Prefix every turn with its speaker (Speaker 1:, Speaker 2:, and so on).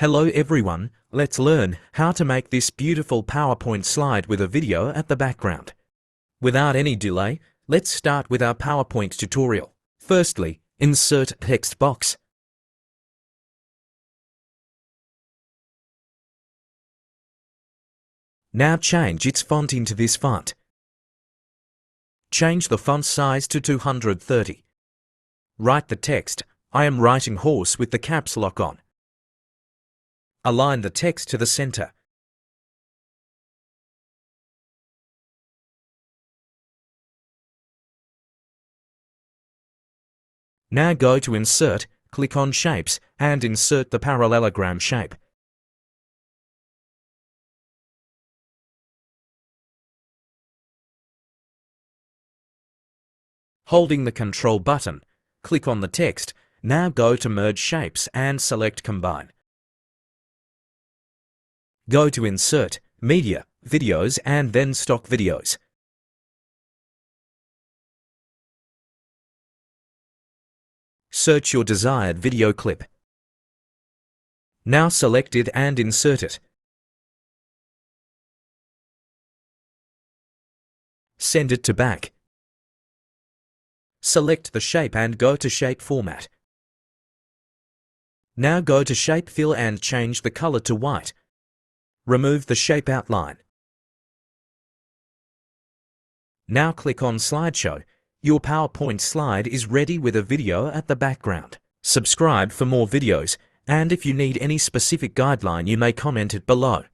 Speaker 1: Hello everyone, let's learn how to make this beautiful PowerPoint slide with a video at the background. Without any delay, let's start with our PowerPoint tutorial. Firstly, insert text box. Now change its font into this font. Change the font size to 230. Write the text, I am writing horse with the caps lock on. Align the text to the center. Now go to Insert, click on Shapes and insert the parallelogram shape. Holding the Control button, click on the text. Now go to Merge Shapes and select Combine. Go to Insert, Media, Videos and then Stock Videos. Search your desired video clip. Now select it and insert it. Send it to back. Select the shape and go to Shape Format. Now go to Shape Fill and change the color to white. Remove the shape outline. Now click on Slideshow. Your PowerPoint slide is ready with a video at the background. Subscribe for more videos, and if you need any specific guideline you may comment it below.